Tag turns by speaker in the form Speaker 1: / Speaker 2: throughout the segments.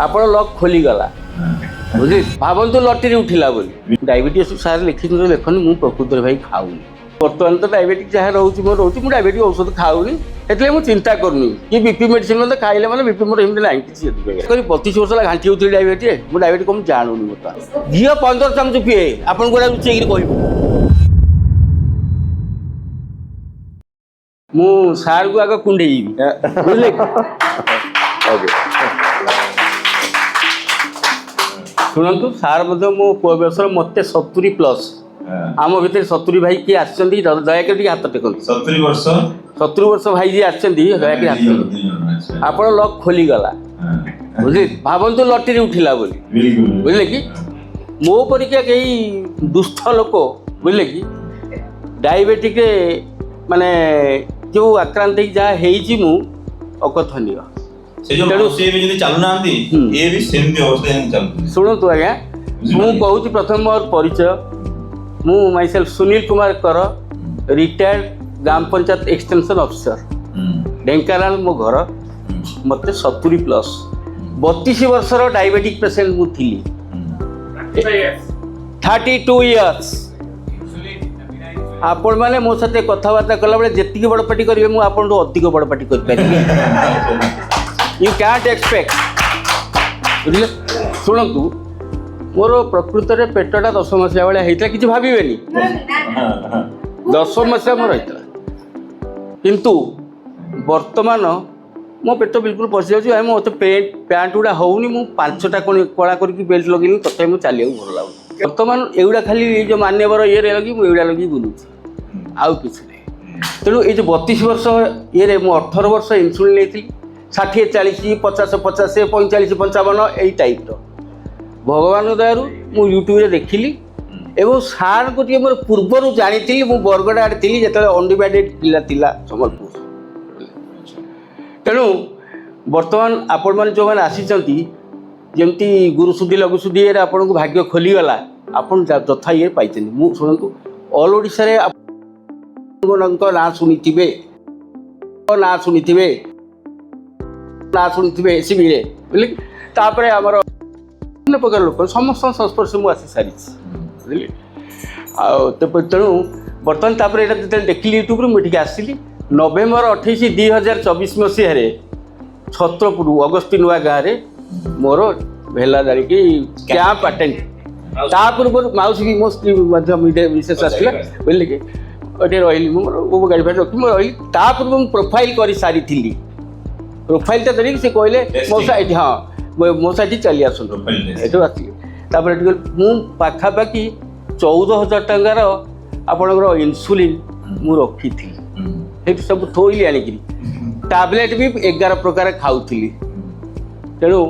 Speaker 1: ଆପଣ ଲକ୍ ଖୋଲିଗଲା ବୁଝିଲେ ଭାବନ୍ତୁ ଲଟେରୀ ଉଠିଲା ବୋଲି ଡାଇବେଟିସ୍ ସାର୍ ଲେଖିଛନ୍ତି ଲେଖନି ମୁଁ ପ୍ରକୃତରେ ଭାଇ ଖାଉନି ବର୍ତ୍ତମାନ ତ ଡାଇବେଟିସ୍ ଯାହା ରହୁଛି ମୋର ରହୁଛି ମୁଁ ଡାଇବେଟିସ୍ ଔଷଧ ଖାଉନି ସେଥିପାଇଁ ମୁଁ ଚିନ୍ତା କରୁନି କି ବିପି ମେଡିସିନ୍ ମୋତେ ଖାଇଲେ ମାନେ ବିପି ମୋର ଏମିତି ନାହିଁ କିଛି 32 ବର୍ଷ ହେଲା ଘାଣ୍ଟି ହେଉଥିଲି ଡାଇବେଟିସ୍ ମୁଁ ଡାଇବେଟିସ୍ କ'ଣ ଜାଣୁନି ବର୍ତ୍ତମାନ ଝିଅ 15 ଚାମଚ ପିଏ ଆପଣଙ୍କୁ ଗୋଟେ ଲୁଚେଇକିରି କହିବୁ ମୁଁ ସାର୍କୁ ଆଗ କୁଣ୍ଡେଇବି ବୁଝିଲେ ଶୁଣନ୍ତୁ ସାର୍ ମଧ୍ୟ ମୋ ପୁଅ ବୟସର ମୋତେ 70+ ଆମ ଭିତରେ 70 ଭାଇ କିଏ ଆସିଛନ୍ତି ଦୟାକରି ଟିକେ ହାତ ଟେକନ୍ତୁ 70 ବର୍ଷ ଭାଇ ଯିଏ ଆସିଛନ୍ତି ଦୟାକରି ହାତ ଟେକନ୍ତୁ ଆପଣ ଲକ୍ ଖୋଲିଗଲା ବୁଝିଲେ ଭାବନ୍ତୁ ଲଟେରୀ ଉଠିଲା ବୋଲି ବୁଝିଲେ କି ମୋ ପରୀକ୍ଷା କେହି ଦୁସ୍ଥ ଲୋକ ବୁଝିଲେ କି ଡାଇବେଟିକ୍ରେ ମାନେ ଯେଉଁ ଆକ୍ରାନ୍ତ ହେଇକି ଯାହା ହେଇଛି ମୁଁ ଅକଥନୀୟ ଶୁଣନ୍ତୁ ଆଜ୍ଞା ମୁଁ କହୁଛି ପ୍ରଥମେ ମୋର ପରିଚୟ ମୁଁ ମାଇସେଲ୍ଫ ସୁନୀଲ କୁମାର କର ରିଟାୟାର୍ଡ ଗ୍ରାମ ପଞ୍ଚାୟତ ଏକ୍ସଟେନସନ୍ ଅଫିସର ଢେଙ୍କାନାଳ ମୋ ଘର ମୋତେ 70+। 32 ବର୍ଷର ଡାଇବେଟିକ୍ ପେସେଣ୍ଟ ମୁଁ ଥିଲି 32 ଇୟର୍ସ ଆପଣମାନେ ମୋ ସାଥେ କଥାବାର୍ତ୍ତା କଲାବେଳେ ଯେତିକି ବଡ଼ ପାଟି କରିବେ ମୁଁ ଆପଣଠୁ ଅଧିକ ବଡ଼ ପାଟି କରିପାରିବି ୟୁ କ୍ୟାଣ୍ଟ ଏକ୍ସପେକ୍ଟ ବୁଝିଲେ ଶୁଣନ୍ତୁ ମୋର ପ୍ରକୃତରେ ପେଟଟା 10 ମସିହା ଭଳିଆ ହେଇଥିଲା କିଛି ଭାବିବେନି 10 ମସିହା ମୋର ହେଇଥିଲା କିନ୍ତୁ ବର୍ତ୍ତମାନ ମୋ ପେଟ ବିଲକୁଲ ପଶିଯାଉଛି ଆଉ ମୋତେ ପ୍ୟାଣ୍ଟ ଗୁଡ଼ା ହେଉନି ମୁଁ 5ଟା କଳା କରିକି ବେଲ୍ଟ ଲଗେଇଲି ତଥାପି ମୁଁ ଚାଲିବାକୁ ଭଲ ଲାଗୁଛି ବର୍ତ୍ତମାନ ଏଗୁଡ଼ା ଖାଲି ଏଇ ଯେଉଁ ମାନ୍ୟବର ଇଏରେ ଲଗି ମୁଁ ଏଗୁଡ଼ା ଲଗେଇ ବୁଲୁଛି ଆଉ କିଛି ନାହିଁ ତେଣୁ ଏଇ ଯେଉଁ 32 ବର୍ଷ ଇଏରେ ମୁଁ 18 ବର୍ଷ ଇନ୍ସୁଲିନ୍ ନେଇଥିଲି 60 40 50 50 45 55 ଏଇ ଟାଇପ୍ର ଭଗବାନଙ୍କ ଦୟାରୁ ମୁଁ ୟୁଟ୍ୟୁବରେ ଦେଖିଲି ଏବଂ ସାର୍ଙ୍କୁ ଟିକେ ମୋର ପୂର୍ବରୁ ଜାଣିଥିଲି ମୁଁ ବରଗଡ଼ ଆଡ଼େ ଥିଲି ଯେତେବେଳେ ଅନଡିଭାଇଡେଡ୍ ପିଲା ଥିଲା ସମ୍ବଲପୁର ତେଣୁ ବର୍ତ୍ତମାନ ଆପଣମାନେ ଯେଉଁମାନେ ଆସିଛନ୍ତି ଯେମିତି ଗୁରୁଶୁଦ୍ଧି ଲଘୁଶୁଦ୍ଧିରେ ଆପଣଙ୍କୁ ଭାଗ୍ୟ ଖୋଲିଗଲା ଆପଣ ଯଥା ଇଏ ପାଇଛନ୍ତି ମୁଁ ଶୁଣନ୍ତୁ ଅଲ୍ ଓଡ଼ିଶାରେ ଆପଣଙ୍କ ନାଁ ଶୁଣିଥିବେ ଏସିବିରେ ବୁଝିଲେ ତାପରେ ଆମର ବିଭିନ୍ନ ପ୍ରକାର ଲୋକ ସମସ୍ତଙ୍କ ସଂସ୍ପର୍ଶରେ ମୁଁ ଆସି ସାରିଛି ବୁଝିଲେ ଆଉ ତେଣୁ ବର୍ତ୍ତମାନ ତାପରେ ଏଇଟା ଯେତେବେଳେ ଦେଖିଲି ୟୁଟ୍ୟୁବ୍ରୁ ମୁଁ ଏଠିକି ଆସିଲି ନଭେମ୍ବର 28 2024 ମସିହାରେ ଛତ୍ରପୁର ଅଗସ୍ତି ନୂଆ ଗାଁରେ ମୋର ହେଲା ଜାଣିକି କ୍ୟାମ୍ପ ଆଟେଣ୍ଡ ତା ପୂର୍ବରୁ ମାଉସୀ ବି ମୋ ସ୍ତ୍ରୀ ମଧ୍ୟ ବିଶେଷ ଆସିଥିଲା ବୁଝିଲେ କି ଏଠି ରହିଲି ମୁଁ ମୋ ଗାଡ଼ି ଫାଡ଼ି ରଖି ମୁଁ ରହିଲି ତା ପୂର୍ବରୁ ମୁଁ ପ୍ରୋଫାଇଲ୍ କରିସାରିଥିଲି ପ୍ରୋଫାଇଲ୍ଟା ଧରିକି ସେ କହିଲେ ମଉସା ଏଠି ହଁ ମଉସା ଏଠି ଚାଲି ଆସନ୍ତୁ ଏଠୁ ଆସିଲି ତାପରେ ଏଠି ମୁଁ ପାଖାପାଖି 14,000 ଟଙ୍କାର ଆପଣଙ୍କର ଇନ୍ସୁଲିନ୍ ମୁଁ ରଖିଥିଲି ସେଇଠି ସବୁ ଥୋଇଲି ଆଣିକିରି ଟ୍ୟାବଲେଟ୍ ବି 11 ପ୍ରକାର ଖାଉଥିଲି ତେଣୁ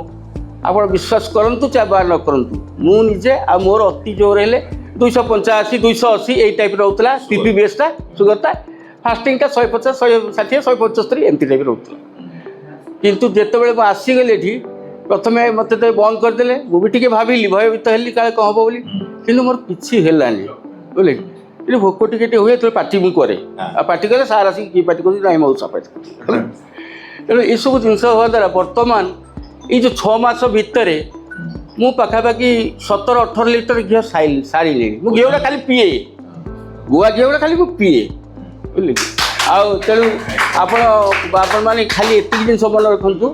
Speaker 1: ଆପଣ ବିଶ୍ୱାସ କରନ୍ତୁ ବା ନ କରନ୍ତୁ ମୁଁ ନିଜେ ଆଉ ମୋର ଅତି ଜୋର ହେଲେ 285 280 ଏଇ ଟାଇପ୍ର ରହୁଥିଲା PPBSଟା ସୁଗରଟା ଫାଷ୍ଟିଂଟା 150 160 175 ଏମିତି ଟାଇପ୍ର ରହୁଥିଲା କିନ୍ତୁ ଯେତେବେଳେ ମୁଁ ଆସିଗଲି ଏଠି ପ୍ରଥମେ ମୋତେ ତ ବନ୍ଦ କରିଦେଲେ ମୁଁ ବି ଟିକେ ଭାବିଲି ଭୟଭୀତ ହେଲି କାଳେ କ'ଣ ହେବ ବୋଲି କିନ୍ତୁ ମୋର କିଛି ହେଲାନି ବୁଝିଲେ ଏଠି ଭୋକ ଟିକେ ଟିକେ ହୁଏ ଯେତେବେଳେ ପାଟି ମୁଁ କରେ ଆଉ ପାଟି କଲେ ସାର୍ ଆସିକି କିଏ ପାଟି କରୁଛି ନାଇଁ ମଉସା ପାଟି କରୁଛି ତେଣୁ ଏସବୁ ଜିନିଷ ହେବା ଦ୍ୱାରା ବର୍ତ୍ତମାନ ଏଇ ଯେଉଁ 6 ମାସ ଭିତରେ ମୁଁ ପାଖାପାଖି 17-18 ଲିଟର ଘିଅ ସାରିଲିଣି ମୁଁ ଘିଅଟା ଖାଲି ପିଏ ଗୁଆ ଘିଅଟା ଖାଲି ମୁଁ ପିଏ ବୁଝିଲେ ଆଉ ତେଣୁ ଆପଣମାନେ ଖାଲି ଏତିକି ଜିନିଷ ମନେ ରଖନ୍ତୁ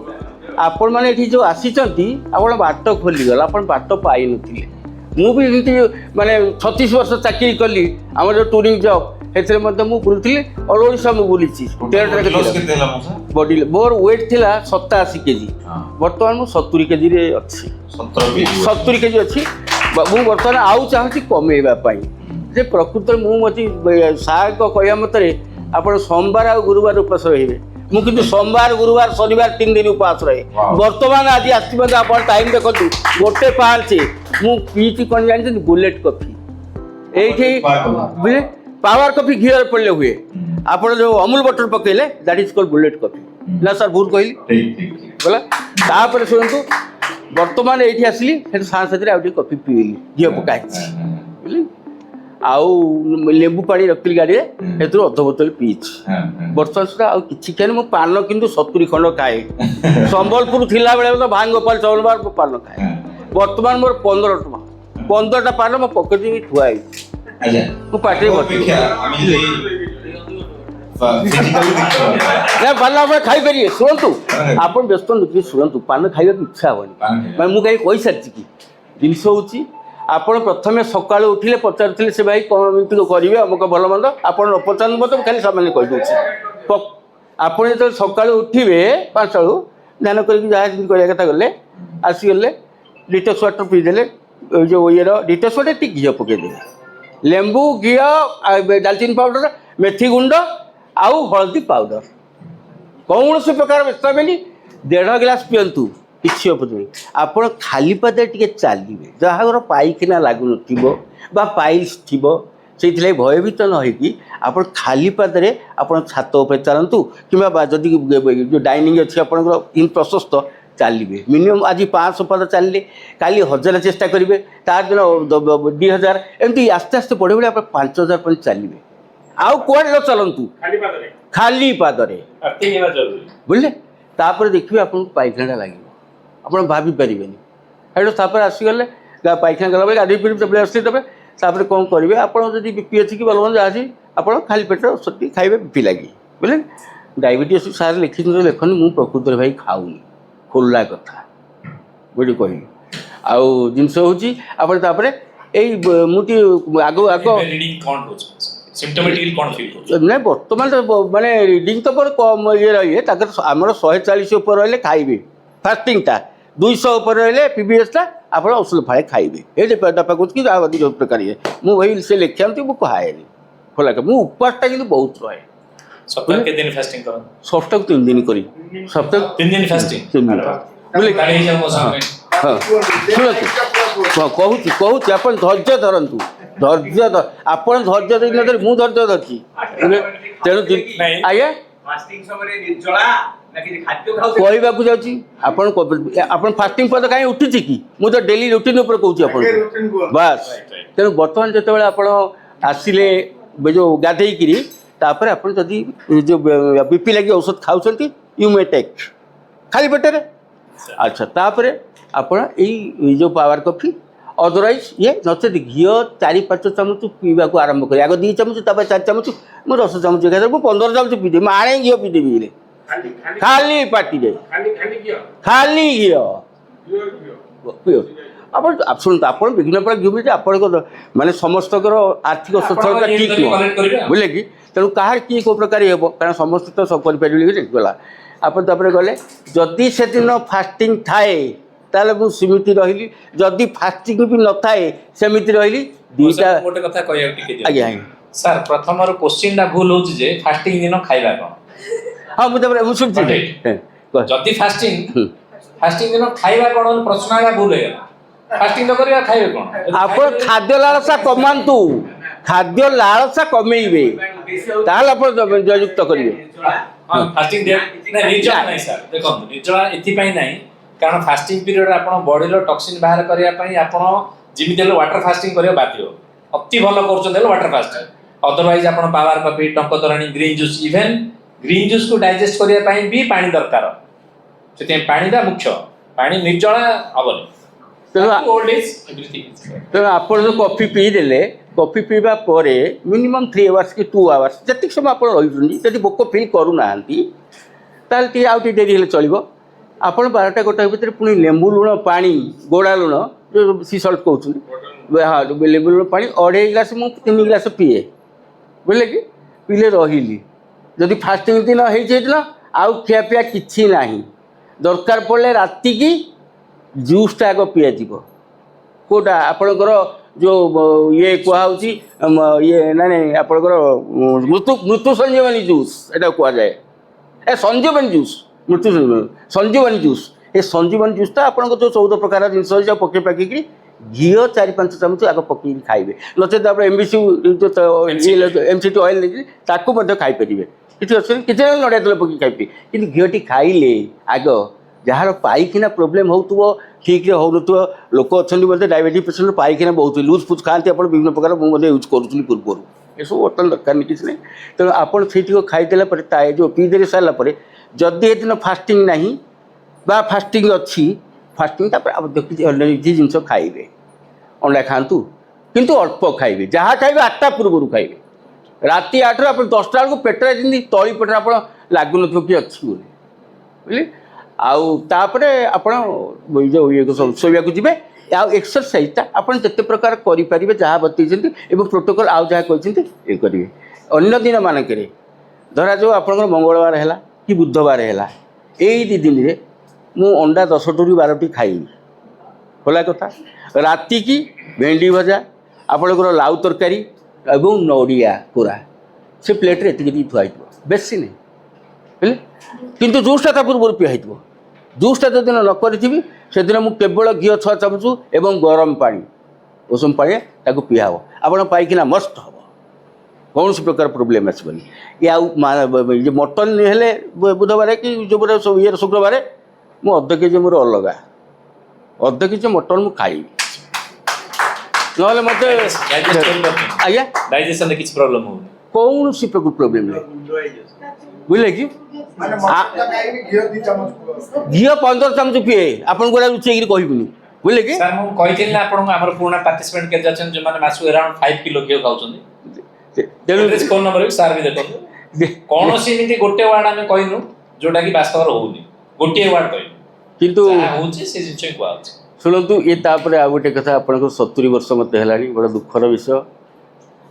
Speaker 1: ଆପଣମାନେ ଏଠି ଯେଉଁ ଆସିଛନ୍ତି ଆପଣ ବାଟ ଖୋଲିଗଲା ଆପଣ ବାଟ ପାଇନଥିଲେ ମୁଁ ବି ଏମିତି ମାନେ 36 ବର୍ଷ ଚାକିରି କଲି ଆମର ଯେଉଁ ଟୁରିଂ ଜବ୍ ସେଥିରେ ମଧ୍ୟ ମୁଁ ବୁଲୁଥିଲି ଅଲ୍ ଓଡ଼ିଶା ମୁଁ ବୁଲିଛି 13ଟା ବଡି ମୋର ୱେଟ୍ ଥିଲା 87 କେଜି ବର୍ତ୍ତମାନ ମୁଁ 70 କେଜିରେ ଅଛି 70 କେଜି ଅଛି ମୁଁ ବର୍ତ୍ତମାନ ଆଉ ଚାହୁଁଛି କମେଇବା ପାଇଁ ଯେ ପ୍ରକୃତରେ ମୁଁ ମୋତେ ସାର୍ଙ୍କ କହିବା ମତରେ ଆପଣ ସୋମବାର ଆଉ ଗୁରୁବାର ଉପାସ ରହିବେ ମୁଁ କିନ୍ତୁ ସୋମବାର ଗୁରୁବାର ଶନିବାର 3 ଦିନ ଉପାସ ରହେ ବର୍ତ୍ତମାନ ଆଜି ଆସିଛି ମଧ୍ୟ ଆପଣ ଟାଇମ୍ ଦେଖନ୍ତୁ 1:05 ମୁଁ ପିଇଛି କ'ଣ ଜାଣିଛନ୍ତି ବୁଲେଟ୍ କଫି ଏଇଠି ବୁଝିଲେ ପାୱାର କଫି ଘିଅରେ ପଡ଼ିଲେ ହୁଏ ଆପଣ ଯେଉଁ ଅମୁଲ ବଟର ପକେଇଲେ that is called bullet coffee ନା ସାର୍ ଭୁଲ କହିଲି ବୋଲା ତାପରେ ଶୁଣନ୍ତୁ ବର୍ତ୍ତମାନ ଏଇଠି ଆସିଲି ସେଠି ସାଙ୍ଗସାଥିରେ ଆଉ ଟିକେ କଫି ପିଇଲି ଘିଅ ପକା ହେଇଛି ବୁଝିଲେ ଆଉ ଲେମ୍ବୁ ପାଣି ରଖିଲି ଗାଡ଼ିରେ ସେଥିରୁ ଅଧ ବୋତଲ ପିଇଛି। ବର୍ତ୍ତମାନ ସୁଦ୍ଧା ଆଉ କିଛି ଖାଏନି। ମୁଁ ପାନ କିନ୍ତୁ 70 ଖଣ୍ଡ ଖାଏ। ସମ୍ବଲପୁର ଥିଲାବେଳେ ତ ଭାଙ୍ଗ ଗୋପାଳ ଚଉଲବାର ମୁଁ ପାନ ଖାଏ। ବର୍ତ୍ତମାନ ମୋର 15 ଟଙ୍କା 15ଟା ପାନ ମୋ ପକେଟରେ ବି ଥୁଆ ହେଇଛି। ମୁଁ ପାଟିରେ ପାନ ଆପଣ ଖାଇପାରିବେ। ଶୁଣନ୍ତୁ ଆପଣ ବ୍ୟସ୍ତ ନୁହେଁ, ଶୁଣନ୍ତୁ ପାନ ଖାଇବାକୁ ଇଚ୍ଛା ହେବନି। ମାନେ ମୁଁ କାହିଁ କହିସାରିଛି କି ଜିନିଷ ହେଉଛି ଆପଣ ପ୍ରଥମେ ସକାଳୁ ଉଠିଲେ ପଚାରୁଥିଲେ ସେ ଭାଇ କ'ଣ ଏମିତି କରିବେ ଅମୁକ ଭଲ ମନ୍ଦ, ଆପଣ ନ ପଚାରନ୍ତୁ ମୋତେ ମୁଁ ଖାଲି ସାମାନ୍ୟ କହିଦେଉଛି। ଆପଣ ଯେତେବେଳେ ସକାଳୁ ଉଠିବେ 5ଟା ବେଳୁ ଧ୍ୟାନ କରିକି ଯାହା ଯେମିତି କରିବା କଥା ଗଲେ ଆସିଗଲେ ଡିଟକ୍ସ ୱାଟର ପିଇଦେଲେ, ଏଇ ଯେଉଁ ଇଏର ଡିଟକ୍ସ ୱାଟର ଟିକେ ଘିଅ ପକାଇଦେବେ, ଲେମ୍ବୁ ଘିଅ ଡାଲଚିନି ପାଉଡ଼ର ମେଥି ଗୁଣ୍ଡ ଆଉ ହଳଦୀ ପାଉଡ଼ର, କୌଣସି ପ୍ରକାର ମିଶାବେନି, 1.5 ଗ୍ଲାସ୍ ପିଅନ୍ତୁ, କିଛି ହେବନି। ଆପଣ ଖାଲି ପାଦରେ ଟିକେ ଚାଲିବେ, ଯାହାର ପାଇଖିନା ଲାଗୁନଥିବ ବା ପାଇଲ୍ସ ଥିବ ସେଇଥିଲାଗି ଭୟଭୀତ ନ ହେଇକି ଆପଣ ଖାଲି ପାଦରେ ଆପଣ ଛାତ ଉପରେ ଚାଲନ୍ତୁ କିମ୍ବା ଯଦି ଯେଉଁ ଡାଇନିଂ ଅଛି ଆପଣଙ୍କର ଇନ୍ ପ୍ରଶସ୍ତ ଚାଲିବେ। ମିନିମମ୍ ଆଜି 500 ପାଦ ଚାଲିଲେ କାଲି 1000 ଚେଷ୍ଟା କରିବେ, ତାର ଦିନ 2000, ଏମିତି ଆସ୍ତେ ଆସ୍ତେ ବଢ଼ି ବଢ଼ି ଆପଣ 5000 ପର୍ଯ୍ୟନ୍ତ ଚାଲିବେ। ଆଉ କୁଆଡ଼େ ନ ଚାଲନ୍ତୁ, ଖାଲି ପାଦରେ ବୁଝିଲେ। ତାପରେ ଦେଖିବେ ଆପଣଙ୍କୁ ପାଇଖାନାଟା ଲାଗିବ, ଆପଣ ଭାବିପାରିବେନି। ସେଇଠୁ ତାପରେ ଆସିଗଲେ ପାଇଖାନା ଗଲାବେଳେ ଗାଧୋଇ ପିଡ଼ି ତାପରେ ଆସିଲେ ଦେବେ। ତାପରେ କ'ଣ କରିବେ, ଆପଣ ଯଦି ବିପି ଅଛି କି ଭଲ ମନ୍ଦ ଯାହା ଅଛି ଆପଣ ଖାଲି ପେଟରେ ଔଷଧ ଖାଇବେ ବିପି ଲାଗି ବୁଝିଲେ। ଡାଇବେଟିସ୍ ସାର୍ ଲେଖିଛନ୍ତି ଲେଖନି, ମୁଁ ପ୍ରକୃତରେ ଭାଇ ଖାଉନି, ଖୋଲା କଥା ବୁଝି କହିଲି। ଆଉ ଜିନିଷ ହେଉଛି ଆପଣ ତାପରେ ଏଇ ମୁଁ ଟିକେ ଆଗ ନାଇଁ ବର୍ତ୍ତମାନ ମାନେ ରିଡ଼ିଂ ତ ମୋର କମ୍ ଇଏ ରହିବେ, ତାଙ୍କର ଆମର 140 ଉପରେ ରହିଲେ ଖାଇବେ ଫାଷ୍ଟିଂଟା, 200 ଉପରେ ରହିଲେ PBSଟା ଆପଣ ଔଷଧ ଫାଳେ ଖାଇବେ। ଏଇଠି ଡାପା କହୁଛି କି ଆଉ ଯେଉଁ ପ୍ରକାର ଇଏ ମୁଁ ଭାଇ ସେ ଲେଖିଆନ୍ତି ମୁଁ ଖାଏନି ଖୋଲା। ମୁଁ ଉପାସଟା କିନ୍ତୁ ବହୁତ ରହେ।
Speaker 2: ସପ୍ତାହକୁ 3 ଦିନ ଫାଷ୍ଟିଂ କରନ୍ତୁ।
Speaker 1: ସପ୍ତାହକୁ 3 ଦିନ କରି ସପ୍ତାହକୁ
Speaker 2: 3 ଦିନ ଫାଷ୍ଟିଂ
Speaker 1: 3 ଦିନ କହୁଛି ଆପଣ ଧୈର୍ଯ୍ୟ ଧରନ୍ତୁ, ଆପଣ ଧୈର୍ଯ୍ୟ ଦେଇନଥିଲେ ମୁଁ ଧୈର୍ଯ୍ୟ ଧରିଛି। ତେଣୁ ଆଜ୍ଞା କହିବାକୁ ଯାଉଛି ଆପଣ ଫାଷ୍ଟିଂ ପଦ କାହିଁ ଉଠିଛି କି, ମୁଁ ତ ଡେଲି ରୁଟିନ୍ ଉପରେ କହୁଛି ଆପଣଙ୍କୁ ବାସ୍। ତେଣୁ ବର୍ତ୍ତମାନ ଯେତେବେଳେ ଆପଣ ଆସିଲେ ଯେଉଁ ଗାଧେଇକିରି ତାପରେ ଆପଣ ଯଦି ଯେଉଁ ବିପି ଲାଗି ଔଷଧ ଖାଉଛନ୍ତି ୟୁ ମେ ଟେକ୍ ଖାଲି ପେଟରେ। ଆଚ୍ଛା ତାପରେ ଆପଣ ଏଇ ଯେଉଁ ପାୱାର କଫି ଅଦରୱାଇଜ୍ ଇଏ ନଚେତ ଘିଅ 4-5 ଚାମଚ ପିଇବାକୁ ଆରମ୍ଭ କରି, ଆଗ 2 ଚାମଚ ତାପରେ 4 ଚାମଚ, ମୁଁ 10 ଚାମଚ ଖାଇଦେବି, ମୁଁ 15 ଚାମଚ ପିଇଦେବି, ମାଣେ ଘିଅ ପିଇଦେବି ହେଲେ ଖାଲି ପାଟିରେ ଖାଲି ଘିଅ ପିଅ। ଆପଣ ଶୁଣନ୍ତୁ ଆପଣ ବିଭିନ୍ନ ପ୍ରକାର ଘିଅ ପିଇଲେ ଆପଣଙ୍କ ମାନେ ସମସ୍ତଙ୍କର ଆର୍ଥିକ ସଚ୍ଛଳତା ଠିକ୍ ନୁହଁ ବୁଝିଲେ କି। ତେଣୁ କାହାର କିଏ କେଉଁ ପ୍ରକାର ହେବ, କାରଣ ସମସ୍ତେ ତ ସବୁ କରିପାରିବେ କି ଗଲା। ଆପଣ ତାପରେ ଗଲେ ଯଦି ସେଦିନ ଫାଷ୍ଟିଂ ଥାଏ ତାହେଲେ ମୁଁ ସେମିତି ରହିଲି, ଯଦି ଫାଷ୍ଟିଂ ବି ନଥାଏ ସେମିତି ରହିଲି।
Speaker 2: ଦୁଇଟା ଗୋଟେ କଥା କହିବାକୁ ଟିକେ ଦିଅ।
Speaker 1: ଆଜ୍ଞା
Speaker 2: ସାର୍ ପ୍ରଥମରୁ କ୍ୱେଶ୍ଚିନ୍ଟା ଭୁଲ ହେଉଛି ଯେ ଫାଷ୍ଟିଂ ଦିନ ଖାଇବା କ'ଣ?
Speaker 1: ହଁ ମୁଁ ତାପରେ ମୁଁ ଶୁଣିଛି
Speaker 2: ଯଦି ଫାଷ୍ଟିଂ ଦିନ ଖାଇବା କ'ଣ ପ୍ରଶ୍ନଟା ଭୁଲ ହେଇଗଲା। ଫାଷ୍ଟିଂ ତ କରିବା, ଖାଇବେ କ'ଣ?
Speaker 1: ଆପଣ ଖାଦ୍ୟ ଲାଳସା କମାନ୍ତୁ, ଖାଦ୍ୟ ଲାଳସା କମେଇବେ, ତାହେଲେ ଆପଣ ଜୟଯୁକ୍ତ କରିବେ।
Speaker 2: ଫାଷ୍ଟିଂ ନିର୍ଜଳା ନାହିଁ ସାର୍, ଦେଖନ୍ତୁ ନିର୍ଜଳା ଏଥିପାଇଁ ନାହିଁ କାରଣ ଫାଷ୍ଟିଂ ପିରିୟଡ଼ରେ ଆପଣ ବଡ଼ିର ଟକ୍ସିନ୍ ବାହାର କରିବା ପାଇଁ ଆପଣ ଯେମିତି ହେଲେ ୱାଟର ଫାଷ୍ଟିଂ କରିବା ବାଧ୍ୟ। ଅତି ଭଲ କରୁଛନ୍ତି ହେଲେ ୱାଟର ଫାଷ୍ଟିଂ, ଅଦରୱାଇଜ୍ ଆପଣ ପାୱାର କଫି, ଟଙ୍କ ତୋରାଣୀ, ଗ୍ରୀନ୍ ଜୁସ୍, ଇଭେନ୍ ଗ୍ରୀନ୍ ଜୁସ୍କୁ ଡାଇଜେଷ୍ଟ କରିବା ପାଇଁ ବି ପାଣି ଦରକାର, ସେଥିପାଇଁ ପାଣିଟା ମୁଖ୍ୟ, ପାଣି ନିର୍ଜଳା ହେବନି।
Speaker 1: ତେଣୁ ଆପଣ ଯେଉଁ କଫି ପିଇଦେଲେ, କଫି ପିଇବା ପରେ ମିନିମମ୍ 3 ଆୱାର୍ସ କି 2 ଆୱାର୍ସ ଯେତିକି ସମୟ ଆପଣ ରହିଛନ୍ତି, ଯଦି ଭୋକ ଫିଲ୍ କରୁନାହାନ୍ତି ତାହେଲେ ଟିକେ ଆଉ ଟିକେ ଡେରି ହେଲେ ଚଳିବ। ଆପଣ 12ଟା 1ଟା ଭିତରେ ପୁଣି ଲେମ୍ବୁ ଲୁଣ ପାଣି, ଗୋଡ଼ା ଲୁଣ ଯେଉଁ ସି ସଲ୍ଟ କହୁଛନ୍ତି, ହଁ ଲେମ୍ବୁ ଲୁଣ ପାଣି 2.5 ଗ୍ଲାସ୍ ମୁଁ 3 ଗ୍ଲାସ୍ ପିଏ ବୁଝିଲେ କି। ପିଇଲେ ରହିଲି, ଯଦି ଫାଷ୍ଟିଂ ଦିନ ହେଇଯାଇଥିଲା ଆଉ ଖିଆପିଆ କିଛି ନାହିଁ, ଦରକାର ପଡ଼ିଲେ ରାତିକି ଜୁସ୍ଟା ଆଗ ପିଆଯିବ। କେଉଁଟା ଆପଣଙ୍କର ଯେଉଁ ଇଏ କୁହାହେଉଛି ଇଏ ନାଇଁ ଆପଣଙ୍କର ମୃତ୍ୟୁ ସଞ୍ଜୀବନୀ ଜୁସ୍ ଏଇଟା କୁହାଯାଏ, ସଞ୍ଜୀବନୀ ଜୁସ୍, ମୃତ୍ୟୁ ସଞ୍ଜୀବନୀ ଜୁସ୍। ଏ ସଞ୍ଜୀବନୀ ଜୁସ୍ଟା ଆପଣଙ୍କ ଯେଉଁ 14 ପ୍ରକାର ଜିନିଷ ଅଛି ଆଉ ପକେଇ ପାକେଇକି ଘିଅ 4-5 ଚାମଚ ଆଗ ପକେଇକି ଖାଇବେ, ନଚେତ ଆପଣ MCT ଅଏଲ୍ ନେଇକି ତାକୁ ମଧ୍ୟ ଖାଇପାରିବେ, କିଛି ଅସୁବିଧା କିଛି ନାହିଁ, ନଡ଼ିଆ ତେଲ ପକେଇକି ଖାଇପାରିବେ। କିନ୍ତୁ ଘିଅଟି ଖାଇଲେ ଆଗ ଯାହାର ପାଇଖିନା ପ୍ରୋବ୍ଲେମ୍ ହେଉଥିବ ଠିକ୍ରେ ହେଉନଥିବ ଲୋକ ଅଛନ୍ତି ମଧ୍ୟ ଡାଇବେଟିକ୍ ପେସେଣ୍ଟ ପାଇଖିନା ବହୁତ ଲୁଜ୍ ଫୁଜ୍ ଖାଆନ୍ତି ଆପଣ ବିଭିନ୍ନ ପ୍ରକାର ମୁଁ ମଧ୍ୟ ୟୁଜ୍ କରୁଥିଲି ପୂର୍ବରୁ ଏସବୁ ବର୍ତ୍ତମାନ ଦରକାର ନାହିଁ କିଛି ନାହିଁ ତେଣୁ ଆପଣ ସେଇଟିକୁ ଖାଇଦେଲା ପରେ ତା ଯେଉଁ ପିଇ ଦେଇ ସାରିଲା ପରେ ଯଦି ଏଦିନ ଫାଷ୍ଟିଂ ନାହିଁ ବା ଫାଷ୍ଟିଂ ଅଛି ଫାଷ୍ଟିଂ ତାପରେ ଆପଣ ଦେଖିଛି କିଛି ଜିନିଷ ଖାଇବେ ଅଣ୍ଡା ଖାଆନ୍ତୁ କିନ୍ତୁ ଅଳ୍ପ ଖାଇବେ ଯାହା ଖାଇବେ 8ଟା ପୂର୍ବରୁ ଖାଇବେ ରାତି 8ରୁ ଆପଣ 10ଟା ବେଳକୁ ପେଟରେ ଯେମିତି ତଳି ପେଟରେ ଆପଣ ଲାଗୁନଥିବ କି ଅଛି ବୋଲି ବୁଝିଲେ ଆଉ ତାପରେ ଆପଣ ଯେଉଁ ଇଏକୁ ସବୁ ଶୋଇବାକୁ ଯିବେ ଆଉ ଏକ୍ସରସାଇଜଟା ଆପଣ ଯେତେ ପ୍ରକାର କରିପାରିବେ ଯାହା ବତେଇଛନ୍ତି ଏବଂ ପ୍ରୋଟୋକଲ୍ ଆଉ ଯାହା କହିଛନ୍ତି ଇଏ କରିବେ ଅନ୍ୟ ଦିନମାନଙ୍କରେ ଧରାଯାଉ ଆପଣଙ୍କର ମଙ୍ଗଳବାର ହେଲା କି ବୁଧବାର ହେଲା ଏଇ 2 ଦିନରେ ମୁଁ ଅଣ୍ଡା 10ରୁ 12ଟି ଖାଇବି ଖୋଲା କଥା ରାତିକି ଭେଣ୍ଡି ଭଜା ଆପଣଙ୍କର ଲାଉ ତରକାରୀ ଏବଂ ନଡ଼ିଆ ପୁରା ସେ ପ୍ଲେଟ୍ରେ ଏତିକି ଥୁଆ ହେଇଥିବ ବେଶୀ ନାହିଁ ବୁଝିଲେ କିନ୍ତୁ ଜୁସ୍ଟା ତା ପୂର୍ବରୁ ପିଆ ହେଇଥିବ ଜୁସ୍ଟା ଯେଉଁଦିନ ନ କରିଥିବି ସେଦିନ ମୁଁ କେବଳ ଘିଅ 6 ଚାମଚ ଏବଂ ଗରମ ପାଣି ଉଷୁମ ପାଣି ତାକୁ ପିଆ ହେବ ଆପଣ ପାଇକିନା ମସ୍ତ ହେବ କୌଣସି ପ୍ରକାର ପ୍ରୋବ୍ଲେମ୍ ଆସିବନି ଏ ଆଉ ମଟନ୍ ହେଲେ ବୁଧବାର କି ଯେଉଁ ଇଏର ଶୁକ୍ରବାର ମୁଁ ଅଧ କେଜି ମୋର ଅଲଗା ଅଧ କେଜି ମଟନ୍ ମୁଁ ଖାଇବି ନହେଲେ ମୋତେ ଆଜ୍ଞା
Speaker 2: ଡାଇଜେସନରେ କିଛି ପ୍ରୋବ୍ଲେମ ହଉନି
Speaker 1: କୌଣସି ପ୍ରୋବ୍ଲେମ୍ ନାହିଁ ବୁଝିଲେ କି ଘିଅ 15 ଚାମଚ ପିଏ ଆପଣଙ୍କୁ ଏଇଟା ଲୁଚେଇକିରି କହିବିନି ବୁଝିଲେ କି
Speaker 2: ସାର୍ ମୁଁ କହିଥିଲି ନା ଆପଣଙ୍କୁ ଆମର ପୁରୁଣା ପାର୍ଟିସିପେଣ୍ଟ କେତେ ଅଛନ୍ତି ଯେଉଁମାନେ ମାସକୁ ଆରାଉଣ୍ଡ 5 କିଲୋ ଘିଅ ଖାଉଛନ୍ତି
Speaker 1: ତେଣୁ
Speaker 2: ଫୋନ ନମ୍ବର ବି ସାର୍ ବି ଦେଖନ୍ତୁ କୌଣସି ଏମିତି ଗୋଟେ ୱାର୍ଡ ଆମେ କହିନୁ ଯୋଉଟା କି ବାସ୍ତବରେ ହଉନି ଗୋଟିଏ ୱାର୍ଡ କହିନୁ
Speaker 1: କିନ୍ତୁ
Speaker 2: ଯାହା ହଉଛି ସେ ଜିନିଷ ହିଁ କୁହାହଉଛି
Speaker 1: ଶୁଣନ୍ତୁ ଏ ତାପରେ ଆଉ ଗୋଟେ କଥା ଆପଣଙ୍କର 70 ବର୍ଷ ମୋତେ ହେଲାଣି ବଡ଼ ଦୁଃଖର ବିଷୟ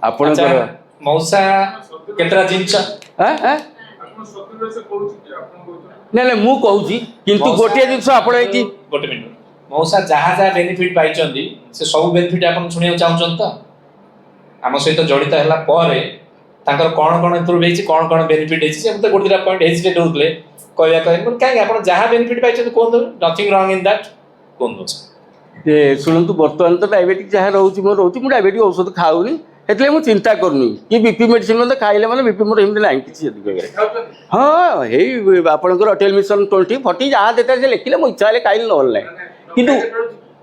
Speaker 1: ଆପଣଙ୍କର
Speaker 2: ମଉସା କେତେଟା ଜିନିଷ
Speaker 1: ନାଇଁ ନାଇଁ ମୁଁ କହୁଛି କିନ୍ତୁ ଗୋଟିଏ ଜିନିଷ ଆପଣ ଏଇଠି
Speaker 2: ଗୋଟେ ମିନିଟ୍ ମଉସା ଯାହା ଯାହା ବେନିଫିଟ୍ ପାଇଛନ୍ତି ସେ ସବୁ ବେନିଫିଟ୍ ଆପଣ ଶୁଣିବାକୁ ଚାହୁଁଛନ୍ତି ତ ଆମ ସହିତ ଜଡ଼ିତ ହେଲା ପରେ ତାଙ୍କର କ'ଣ କ'ଣ ଇମ୍ପ୍ରୁଭ୍ ହେଇଛି କ'ଣ କ'ଣ ବେନିଫିଟ୍ ହେଇଛି ସେ ମୋତେ ଗୋଟେ ଦୁଇଟା ପଏଣ୍ଟ ହେଜିଟେଟ୍ ହେଉଥିଲେ କହିବା କାହିଁକି ଆପଣ ଯାହା ବେନିଫିଟ୍ ପାଇଛନ୍ତି କୁହନ୍ତୁ ନଥିଙ୍ଗ ରଙ୍ଗ ଇନ୍ ଦ୍ୟାଟ୍ କୁହନ୍ତୁ
Speaker 1: ଶୁଣନ୍ତୁ ବର୍ତ୍ତମାନ ତ ଡାଇବେଟିକ୍ ଯାହା ରହୁଛି ମୋର ରହୁଛି ମୁଁ ଡାଇବେଟିକ୍ ଔଷଧ ଖାଉନି ସେଥିଲାଗି ମୁଁ ଚିନ୍ତା କରୁନି କି ବିପି ମେଡ଼ିସିନ୍ ମଧ୍ୟ ଖାଇଲେ ମାନେ ବିପି ମୋର ଏମିତି ନାହିଁ କିଛି ଯଦି ହଁ ହେଇ ଆପଣଙ୍କର ଅଟେଲ ମିଶନ 20 40 ଯାହା ଯେତେବେଳେ ସେ ଲେଖିଲେ ମୁଁ ଇଚ୍ଛା ହେଲେ ଖାଇଲି ନହେଲେ ନାହିଁ କିନ୍ତୁ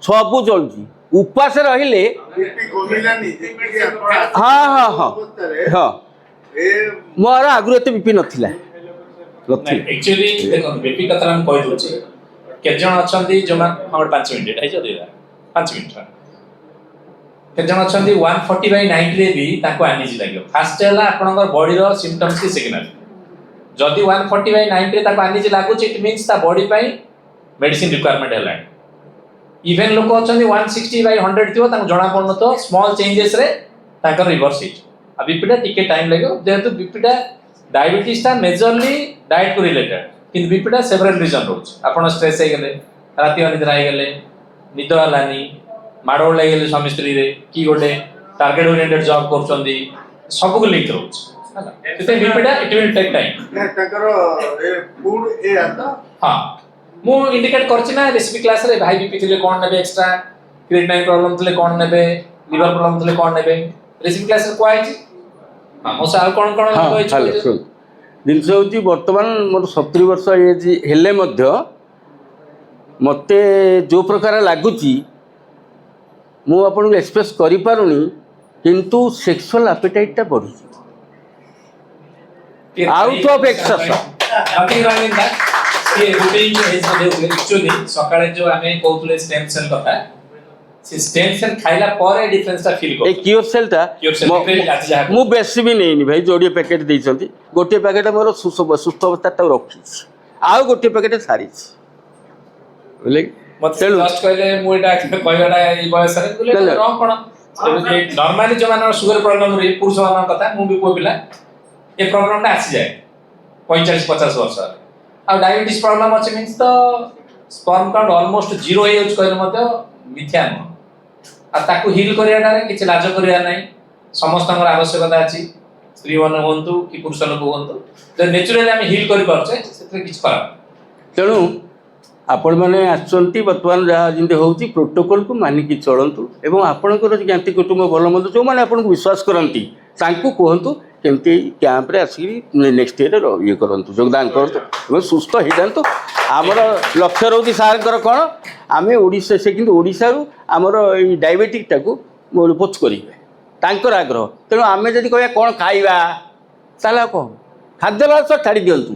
Speaker 1: ସବୁ ଚଳୁଛି ଉପାସ ରହିଲେ ହଁ ହଁ ହଁ ହଁ ମୋର ଆଗରୁ ଏତେ ବିପି ନଥିଲା
Speaker 2: एक्चुअली देखो बीपी कथा हम कहि दोछि के जण अछंती जोमा हमर 5 मिनिट है जदी 5 मिनिट के जण अछंती 140/90 रे भी ताको एनर्जी लागो फास्ट हला आपनकर बॉडी रो सिम्पटम्स की सिग्नल जदी 140/90 रे ताको एनर्जी लागो इट मींस ता बॉडी पई मेडिसिन रिक्वायरमेंट हला इवन लोक अछंती 160/100 थियो ताको जणा पड़न तो स्मॉल चेंजेस रे ताकर रिवर्स हिट अब बीपीटा टिके टाइम लागो जेहेतु बीपीटा डायबिटीज टा मेजरली डाइट को रिलेटेड किंतु बीपीटा सेवरल रीजन रोज आपण स्ट्रेस हे गेले राती अनिद्रा हे गेले निद हलानी माडोल हे गेले स्वामी स्त्री रे की गोटे टारगेट ओरिएंटेड जॉब करचंदी सब को लिंक रोज ते बीपीटा इट विल टेक टाइम
Speaker 3: ताकर ए फूड ए आता
Speaker 2: हां मु इंडिकेट करछि ना रेसिपी क्लास रे भाई बीपी थिले कोन नेबे एक्स्ट्रा क्रिएटिनिन प्रॉब्लम थिले कोन नेबे लिवर प्रॉब्लम थिले कोन नेबे रेसिपी क्लास रे कोइ छि हम साल कोन कोन कोइ छि
Speaker 1: जिनस हूँ बर्तमान मोर 70 वर्ष एज हेले मत जो प्रकार लगुच मु आपन एक्सप्रेस करि पारुनी किंतु सेक्सुअल एपेटाइट बढ़ी out of exercise
Speaker 2: nothing wrong in that ये रूटीन एज एक्चुअली सकाळे जो आमे कहउतले स्टेम सेल कथा से स्टेम सेल खाइला परे डिफरेंस ता फील
Speaker 1: ए क्योर सेल ता मु बेसी भी नहीं भाई जोड़िए पैकेट देइछंती गोटे पैकेट मोर सुस्त अवस्था ता रखी आउ गोटे पैकेट सारी बोले
Speaker 2: मत जस्ट कहले मु एटा कहबाटा ई बयस रे बोले रॉन्ग कोन नॉर्मली जो मानर शुगर प्रॉब्लम रे पुरुष मान कथा मु भी को पिला ए प्रॉब्लम ता आसी जाए 45-50 वर्ष आ डायबिटीज प्रॉब्लम अछि मींस तो स्पर्म काउंट ऑलमोस्ट जीरो हे यूज कहले मते मिथ्या न आ ताकू हील करियाटा रे किछ लाज करिया नै समस्तंगर आवश्यकता अछि स्त्री मन होंतु कि पुरुष लोक होंतु जे नेचुरली हम हील करि परछे सेते किछ खराब
Speaker 1: तेणु आपण मैंने आसुँच बर्तमान जहाँ जमी होती प्रोटोकॉल को मानिकी चलतु एवं आपणकर ज्ञाति कुटुंब भल मन्द जो मैंने आपको विश्वास करती कहतु କେମିତି କ୍ୟାମ୍ପରେ ଆସିକି ନେକ୍ସଟ ଇୟର୍ରେ ଇଏ କରନ୍ତୁ, ଯୋଗଦାନ କରନ୍ତୁ ଏବଂ ସୁସ୍ଥ ହେଇଯାଆନ୍ତୁ। ଆମର ଲକ୍ଷ୍ୟ ରହୁଛି ସାର୍ଙ୍କର କ'ଣ, ଆମେ ଓଡ଼ିଶା, ସେ କିନ୍ତୁ ଓଡ଼ିଶାରୁ ଆମର ଏଇ ଡାଇବେଟିକ୍ଟାକୁ ପୋଚ କରିବେ, ତାଙ୍କର ଆଗ୍ରହ। ତେଣୁ ଆମେ ଯଦି କହିବା କ'ଣ ଖାଇବା, ତାହେଲେ ଆଉ କ'ଣ, ଖାଦ୍ୟାଭ୍ୟାସ ଛାଡ଼ି ଦିଅନ୍ତୁ।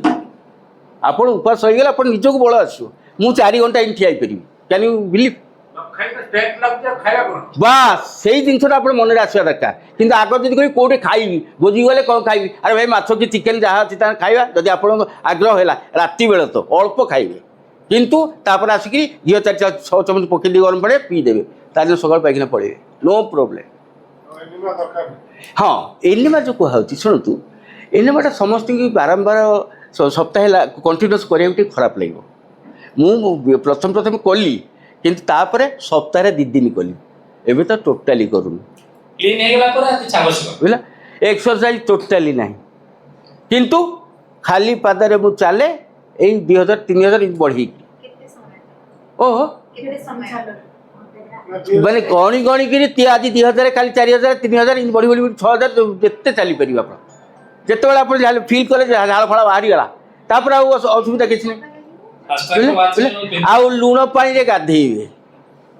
Speaker 1: ଆପଣ ଉପାସ ହେଇଗଲେ ଆପଣ ନିଜକୁ ବଳ ଆସିବ। ମୁଁ 4 ଘଣ୍ଟା ଏଠି ଠିଆ ହେଇପାରିବି, କ୍ୟାନ୍ ୟୁ ବିଲିଭ୍? ବାସ୍ ସେଇ ଜିନିଷଟା ଆପଣ ମନରେ ଆସିବା ଦରକାର। କିନ୍ତୁ ଆଗ ଯଦି କହିବି କେଉଁଠି ଖାଇବି, ଭୋଜି ଗଲେ କ'ଣ ଖାଇବି, ଆରେ ଭାଇ ମାଛ କି ଚିକେନ୍ ଯାହା ଅଛି ତାହା ଖାଇବା। ଯଦି ଆପଣଙ୍କ ଆଗ୍ରହ ହେଲା ରାତି ବେଳେ ତ ଅଳ୍ପ ଖାଇବେ, କିନ୍ତୁ ତାପରେ ଆସିକି ଘିଅ 4-6 ଚାମଚ ପକେଇ ଦେଇ ଗରମ ପାଣି ପିଇଦେବେ, ତାଦିନ ସକାଳୁ ପାଇକିନା ପଳେଇବେ, ନୋ ପ୍ରୋବ୍ଲେମ୍। ହଁ, ଏନିମା ଯେଉଁ କୁହାହେଉଛି, ଶୁଣନ୍ତୁ, ଏନିମାଟା ସମସ୍ତଙ୍କୁ ବାରମ୍ବାର ସପ୍ତାହେ କଣ୍ଟିନ୍ୟୁଅସ୍ କରିବାକୁ ଟିକେ ଖରାପ ଲାଗିବ। ମୁଁ ପ୍ରଥମେ କଲି, କିନ୍ତୁ ତାପରେ ସପ୍ତାହରେ 2 ଦିନ କଲି, ଏବେ ତ ଟୋଟାଲି କରୁନି।
Speaker 2: କ୍ଲିନ୍ ହେଇଗଲା ପରେ ଆଉ କିଛି ଆବଶ୍ୟକ
Speaker 1: ବୁଝିଲା, ଏକ୍ସରସାଇଜ ଟୋଟାଲି ନାହିଁ, କିନ୍ତୁ ଖାଲି ପାଦରେ ମୁଁ ଚାଲେ ଏଇ 2000-3000 ଇଞ୍ଚ ବଢ଼େଇକି। ଓହୋ, ମାନେ ଗଣିକିରି ଆଜି 2000, କାଲି 4000, 3000 ଇଞ୍ଚ ବଢ଼ି 6000, ଯେତେ ଚାଲିପାରିବେ ଆପଣ। ଯେତେବେଳେ ଆପଣ ଫିଲ୍ କଲେ ଯେ ଝାଳ ଫାଳ ବାହାରିଗଲା, ତାପରେ ଆଉ ଅସୁବିଧା କିଛି ନାହିଁ। ଆଉ ଲୁଣ ପାଣିରେ ଗାଧେଇବେ।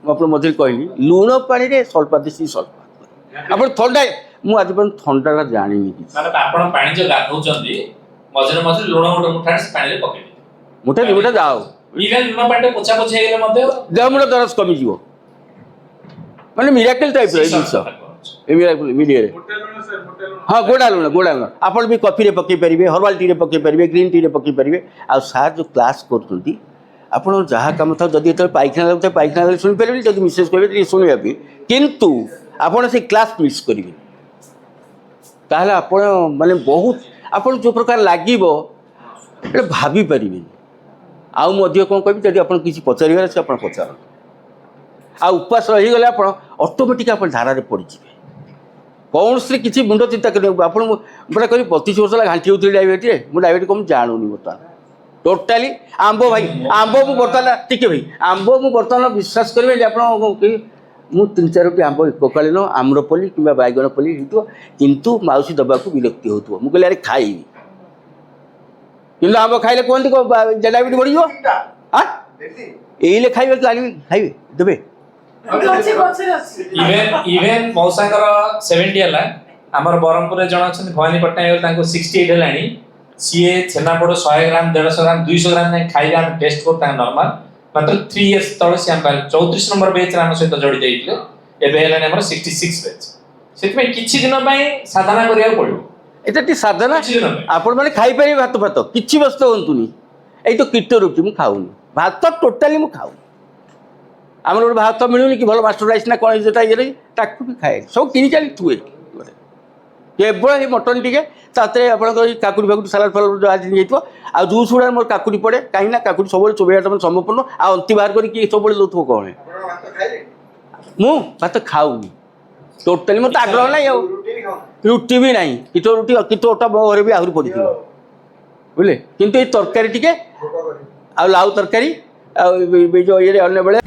Speaker 1: ମୁଁ ଆପଣ ମଝିରେ କହିଲି ଲୁଣ ପାଣିରେ ସ୍ୱଳ୍ପାତିଶୀ ସ୍ୱଳ୍ପ। ଆପଣ ଥଣ୍ଡା, ମୁଁ ଆଜି ପର୍ଯ୍ୟନ୍ତ ଥଣ୍ଡାଟା ଜାଣିନି କିଛି।
Speaker 2: ମାନେ ଆପଣ ପାଣି ଯୋଉ ଗାଧଉଛନ୍ତି ମଝିରେ ମଝିରେ ଲୁଣ ଗୋଟେ ମୁଠାଟେ ପାଣିରେ ପକେଇ ଦିଅନ୍ତୁ,
Speaker 1: ମୁଠା ଯାଅ,
Speaker 2: ଇଭେନ୍ ଲୁଣ ପାଣିରେ ପୋଛା ପୋଛି ହେଇଗଲେ ମଧ୍ୟ
Speaker 1: ଦେହମୂଳ ଦରଜ କମିଯିବ। ମାନେ ମିରାକଲ ଟାଇପ୍ର ଏ ଜିନିଷ, ଏ ମିଡ଼ିଆରେ। ହଁ, ଗୋଡ଼ା ଲୁଣ ଆପଣ ବି କଫିରେ ପକାଇ ପାରିବେ, ହର୍ବାଲ ଟିରେ ପକାଇ ପାରିବେ, ଗ୍ରୀନ୍ ଟିରେ ପକାଇ ପାରିବେ। ଆଉ ସାର୍ ଯେଉଁ କ୍ଲାସ୍ କରୁଛନ୍ତି, ଆପଣ ଯାହା କାମ ଥାଉ, ଯଦି ଯେତେବେଳେ ପାଇଖାନା ଯାଉଥାଏ ପାଇଖାନା ଶୁଣିପାରିବେନି, ଯଦି ମିସେସ୍ କହିବେ ଟିକେ ଶୁଣିବା ପାଇଁ, କିନ୍ତୁ ଆପଣ ସେ କ୍ଲାସ୍ ମିସ୍ କରିବେନି। ତାହେଲେ ଆପଣ ମାନେ ବହୁତ ଆପଣ ଯେଉଁ ପ୍ରକାର ଲାଗିବ ଏଇଟା ଭାବିପାରିବେନି। ଆଉ ମଧ୍ୟ କ'ଣ କହିବି, ଯଦି ଆପଣ କିଛି ପଚାରିବାର ଅଛି ଆପଣ ପଚାରନ୍ତୁ। ଆଉ ଉପାସ ରହିଗଲେ ଆପଣ ଅଟୋମେଟିକ୍ ଆପଣ ଧାରାରେ ପଡ଼ିଯିବେ। କୌଣସି କିଛି ମୁଣ୍ଡ ଚିନ୍ତା କରିବାକୁ ଆପଣ ଗୋଟେ କହିବି 25 ବର୍ଷ ହେଲା ଘାଣ୍ଟି ହେଉଥିଲି ଡାଇବେଟିରେ, ମୁଁ ଡାଇବେଟିସ୍ କ'ଣ ଜାଣୁନି ବର୍ତ୍ତମାନ ଟୋଟାଲି। ଆମ୍ବ ଭାଇ, ଆମ୍ବ ମୁଁ ବର୍ତ୍ତମାନ ଟିକେ ଭାଇ ଆମ୍ବ ମୁଁ ବର୍ତ୍ତମାନ ବିଶ୍ୱାସ କରିବେ ଯେ ଆପଣ ମୁଁ 3-4ଟି ଆମ୍ବ ଏକକାଳୀନ ଆମ୍ରପଲ୍ଲୀ କିମ୍ବା ବାଇଗଣପଲ୍ଲୀ ହେଇଥିବ, କିନ୍ତୁ ମାଉସୀ ଦେବାକୁ ବିରକ୍ତି ହେଉଥିବ। ମୁଁ କହିଲି ଆରେ ଖାଇବି, କିନ୍ତୁ ଆମ୍ବ ଖାଇଲେ କୁହନ୍ତି ଡାଇବେଟିସ୍ ବଢ଼ିଯିବ। ହଁ, ଏଇଲେ ଖାଇବେ କି ଆଣିବେ, ଖାଇବେ ଦେବେ।
Speaker 2: ଇଭେନ୍ ମଉସାଙ୍କର 70 ହେଲା, ଆମର ବ୍ରହ୍ମପୁରରେ ଜଣେ ଅଛନ୍ତି ଭବାନୀ ପଟ୍ଟନାୟକ, ତାଙ୍କୁ 68 ହେଲାଣି। ସିଏ ଛେନାପୋଡ଼ 100 ଗ୍ରାମ, 150 ଗ୍ରାମ, 200 ଗ୍ରାମ ଯାଏଁ ଖାଇବା ଆମେ ଟେଷ୍ଟ କରୁ, ତାଙ୍କ ନର୍ମାଲ। ମାତ୍ର 3 ଇୟର୍ସ ତଳେ ସେ ଆମ 34 ନମ୍ବର ବେଚରେ ଆମ ସହିତ ଜଡ଼ିତ ହେଇଥିଲେ, ଏବେ ହେଲାଣି ଆମର 66 ବେଚ୍। ସେଥିପାଇଁ କିଛି ଦିନ ପାଇଁ ସାଧନା କରିବାକୁ ପଡ଼ିବ।
Speaker 1: এটা ଟିକେ ସାଧନା। ଆପଣମାନେ ଖାଇପାରିବେ ଭାତ ଫାତ, କିଛି ବ୍ୟସ୍ତ ହୁଅନ୍ତୁନି। ଏଇ ତ କୀଟ ରୁଟି ମୁଁ ଖାଉନି, ଭାତ ଟୋଟାଲି ମୁଁ ଖାଉନି। ଆମର ଗୋଟେ ଭାତ ମିଳୁନି କି ଭଲ ମାଷ୍ଟର ରାଇସ୍ ନା କ'ଣ ଯେଟା ଇଏରେ, ତାକୁ ବି ଖାଏ, ସବୁ କିଣିକି ଆଣି ଥୁଏ। କେବଳ ଏଇ ମଟନ୍ ଟିକେ, ତାଥିରେ ଆପଣଙ୍କର ଏଇ କାକୁଡ଼ି ଫାକୁଡ଼ି ସାଲାଡ଼ ଫାଲାଡ଼ ଯାହା ହେଇଥିବ। ଆଉ ଜୁସ୍ ଗୁଡ଼ାରେ ମୋର କାକୁଡ଼ି ପଡ଼େ, କାହିଁକି ନା କାକୁଡ଼ି ସବୁବେଳେ ଚୋବେଇବାଟା ମାନେ ସମ୍ପୂର୍ଣ୍ଣ। ଆଉ ଅନ୍ତି ବାହାର କରିକି ସବୁବେଳେ ଦେଉଥିବ କ'ଣ? ମୁଁ ଭାତ ଖାଉନି ଟୋଟାଲି, ମୋର ତ ଆଗ୍ରହ ନାହିଁ। ଆଉ ରୁଟି ବି ନାହିଁ, କୀଟ ରୁଟି କୀଟ ଅଟା ମୋ ଘରେ ବି ଆହୁରି ପଡ଼ିଥିବ, ବୁଝିଲେ। କିନ୍ତୁ ଏଇ ତରକାରୀ ଟିକେ, ଆଉ ଲାଉ ତରକାରୀ, ଆଉ ଯେଉଁ ଇଏରେ ଅନ୍ୟ ବେଳେ